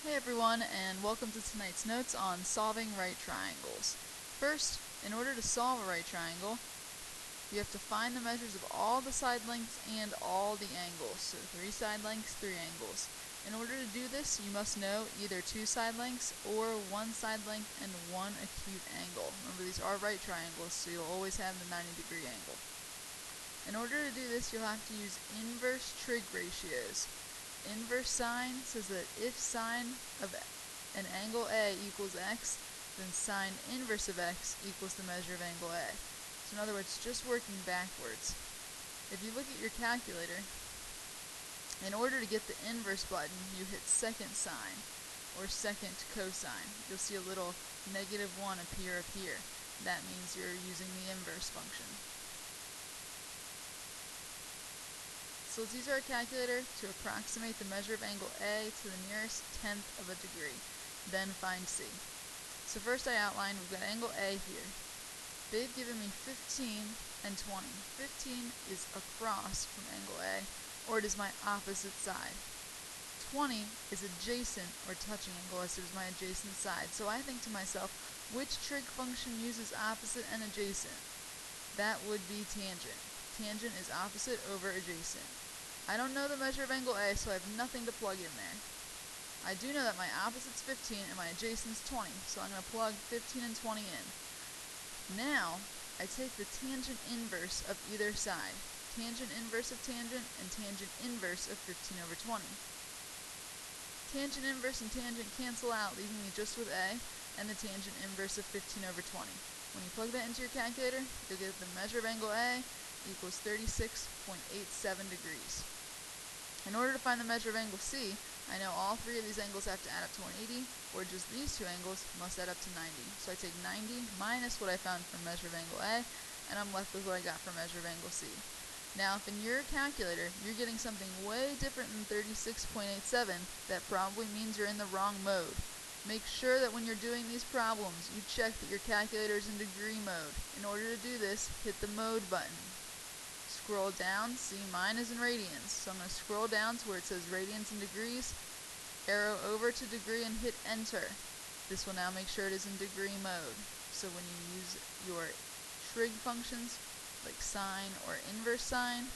Hey everyone, and welcome to tonight's notes on solving right triangles. First, in order to solve a right triangle, you have to find the measures of all the side lengths and all the angles. So 3 side lengths, 3 angles. In order to do this, you must know either 2 side lengths or 1 side length and 1 acute angle. Remember, these are right triangles, so you'll always have the 90-degree angle. In order to do this, you'll have to use inverse trig ratios. Inverse sine says that if sine of an angle A equals x, then sine inverse of x equals the measure of angle A. So in other words, just working backwards. If you look at your calculator, in order to get the inverse button, you hit second sine or second cosine. You'll see a little -1 appear up here. That means you're using the inverse function. So let's use our calculator to approximate the measure of angle A to the nearest tenth of a degree. Then find C. So first I outlined we've got angle A here. They've given me 15 and 20. 15 is across from angle A, or it is my opposite side. 20 is adjacent or touching angle, as it is my adjacent side. So I think to myself, which trig function uses opposite and adjacent? That would be tangent. Tangent is opposite over adjacent. I don't know the measure of angle A, so I have nothing to plug in there. I do know that my opposite's 15 and my adjacent's 20, so I'm going to plug 15 and 20 in. Now, I take the tangent inverse of either side. Tangent inverse of tangent and tangent inverse of 15 over 20. Tangent inverse and tangent cancel out, leaving me just with A and the tangent inverse of 15 over 20. When you plug that into your calculator, you'll get the measure of angle A equals 36.87 degrees. In order to find the measure of angle C, I know all 3 of these angles have to add up to 180, or just these 2 angles must add up to 90. So I take 90 minus what I found for measure of angle A, and I'm left with what I got for measure of angle C. Now, if in your calculator you're getting something way different than 36.87, that probably means you're in the wrong mode. Make sure that when you're doing these problems, you check that your calculator is in degree mode. In order to do this, hit the mode button. Scroll down, see mine is in radians. So I'm going to scroll down to where it says radians and degrees, arrow over to degree and hit enter. This will now make sure it is in degree mode. So when you use your trig functions, like sine or inverse sine,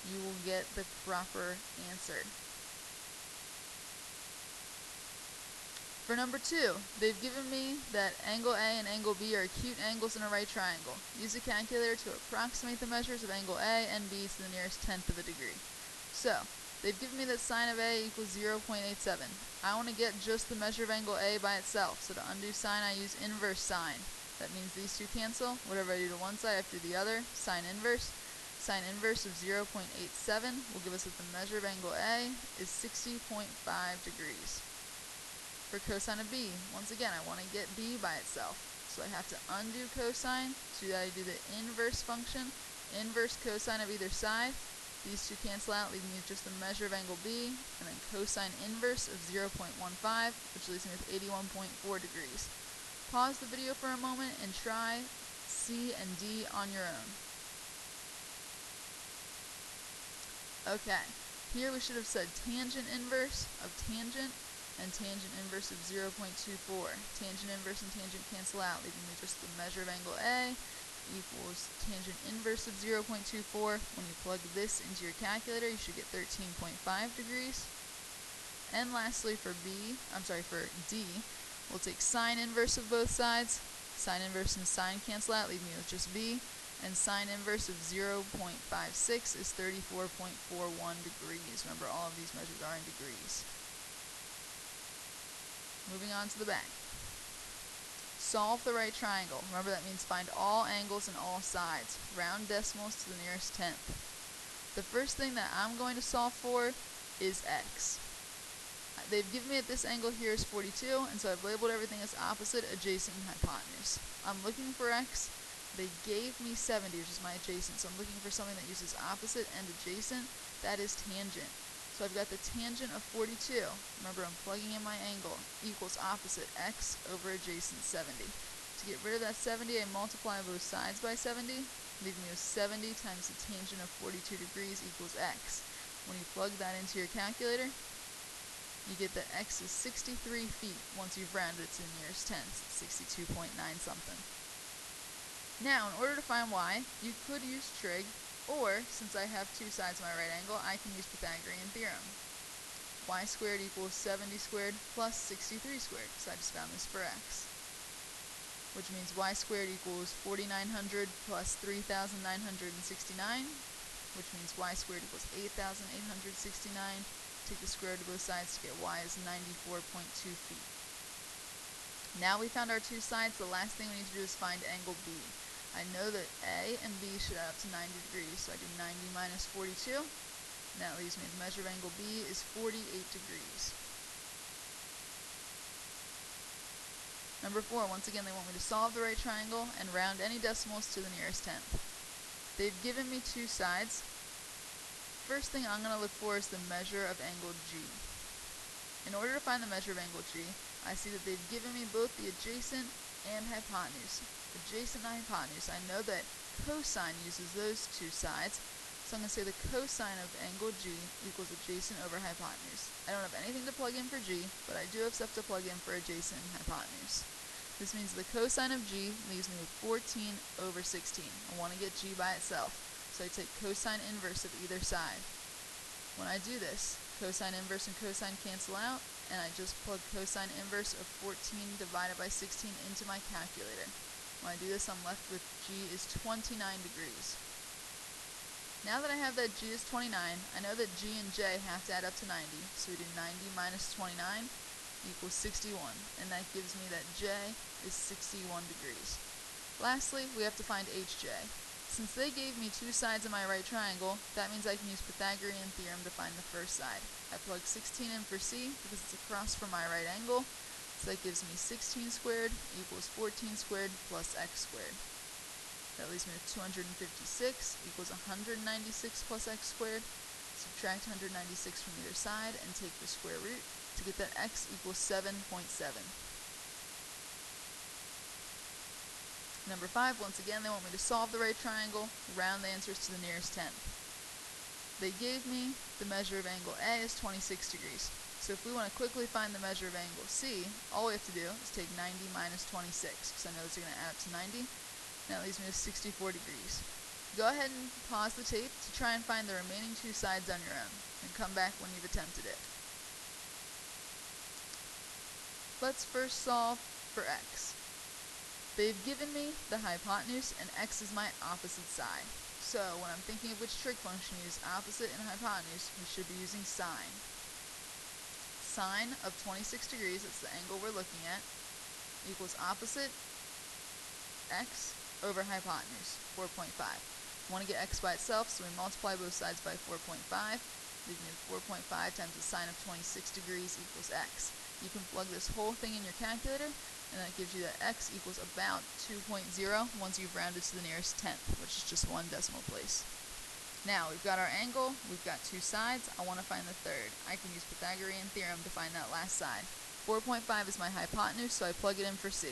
you will get the proper answer. For number 2, they've given me that angle A and angle B are acute angles in a right triangle. Use a calculator to approximate the measures of angle A and B to the nearest tenth of a degree. So, they've given me that sine of A equals 0.87. I want to get just the measure of angle A by itself. So to undo sine, I use inverse sine. That means these 2 cancel. Whatever I do to one side, I have to do the other. Sine inverse. Sine inverse of 0.87 will give us that the measure of angle A is 60.5 degrees. For cosine of B, once again, I want to get B by itself. So I have to undo cosine. To do that, I do the inverse function. Inverse cosine of either side. These 2 cancel out, leaving me with just the measure of angle B, and then cosine inverse of 0.15, which leaves me with 81.4 degrees. Pause the video for a moment and try C and D on your own. Okay, here we should have said tangent inverse of tangent and tangent inverse of 0.24. Tangent inverse and tangent cancel out, leaving me just the measure of angle A equals tangent inverse of 0.24. When you plug this into your calculator, you should get 13.5 degrees. And lastly, for D, we'll take sine inverse of both sides. Sine inverse and sine cancel out, leaving me with just B. And sine inverse of 0.56 is 34.41 degrees. Remember, all of these measures are in degrees. Moving on to the back. Solve the right triangle. Remember, that means find all angles and all sides. Round decimals to the nearest tenth. The first thing that I'm going to solve for is x. They've given me that this angle here is 42, and so I've labeled everything as opposite, adjacent, and hypotenuse. I'm looking for x. They gave me 70, which is my adjacent, so I'm looking for something that uses opposite and adjacent. That is tangent. So I've got the tangent of 42. Remember, I'm plugging in my angle. Equals opposite, x over adjacent 70. To get rid of that 70, I multiply both sides by 70, leaving me with 70 times the tangent of 42 degrees equals x. When you plug that into your calculator, you get that x is 63 feet once you've rounded it to the nearest tenths, 62.9 something. Now, in order to find y, you could use trig, or, since I have two sides of my right angle, I can use Pythagorean theorem. Y squared equals 70 squared plus 63 squared, so I just found this for x. Which means y squared equals 4,900 plus 3,969, which means y squared equals 8,869. Take the square root of both sides to get y is 94.2 feet. Now we found our two sides, the last thing we need to do is find angle B. I know that A and B should add up to 90 degrees, so I do 90 minus 42. And that leaves me the measure of angle B is 48 degrees. Number 4, once again, they want me to solve the right triangle and round any decimals to the nearest tenth. They've given me two sides. First thing I'm going to look for is the measure of angle G. In order to find the measure of angle G, I see that they've given me both the adjacent and hypotenuse. Adjacent and hypotenuse, I know that cosine uses those two sides, so I'm going to say the cosine of angle G equals adjacent over hypotenuse. I don't have anything to plug in for G, but I do have stuff to plug in for adjacent and hypotenuse. This means the cosine of G leaves me with 14 over 16. I want to get G by itself, so I take cosine inverse of either side. When I do this, cosine inverse and cosine cancel out, and I just plug cosine inverse of 14 divided by 16 into my calculator. When I do this, I'm left with G is 29 degrees. Now that I have that G is 29, I know that G and J have to add up to 90, so we do 90 minus 29 equals 61, and that gives me that J is 61 degrees. Lastly, we have to find HJ. Since they gave me two sides of my right triangle, that means I can use Pythagorean theorem to find the first side. I plug 16 in for C because it's across from my right angle, so that gives me 16 squared equals 14 squared plus x squared. That leaves me with 256 equals 196 plus x squared. Subtract 196 from either side and take the square root to get that x equals 7.7. Number 5, once again, they want me to solve the right triangle, round the answers to the nearest tenth. They gave me the measure of angle A is 26 degrees. So if we want to quickly find the measure of angle C, all we have to do is take 90 minus 26, because I know those are going to add up to 90. That leaves me with 64 degrees. Go ahead and pause the tape to try and find the remaining two sides on your own, and come back when you've attempted it. Let's first solve for x. They've given me the hypotenuse, and x is my opposite side. So when I'm thinking of which trig function to use, opposite and hypotenuse, we should be using sine. Sine of 26 degrees, that's the angle we're looking at, equals opposite x over hypotenuse, 4.5. We want to get x by itself, so we multiply both sides by 4.5. Leaving me 4.5 times the sine of 26 degrees equals x. You can plug this whole thing in your calculator, and that gives you that x equals about 2.0 once you've rounded to the nearest tenth, which is just one decimal place. Now, we've got our angle, we've got two sides, I want to find the third. I can use Pythagorean theorem to find that last side. 4.5 is my hypotenuse, so I plug it in for C.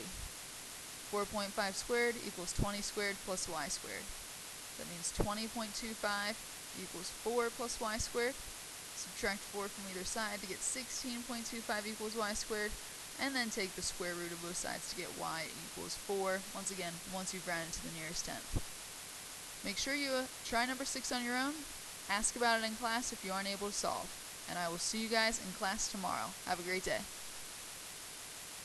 4.5 squared equals 20 squared plus y squared. That means 20.25 equals 4 plus y squared. Subtract 4 from either side to get 16.25 equals y squared, and then take the square root of both sides to get y equals 4, once again, once you've rounded to the nearest tenth. Make sure you try number 6 on your own, ask about it in class if you aren't able to solve, and I will see you guys in class tomorrow. Have a great day.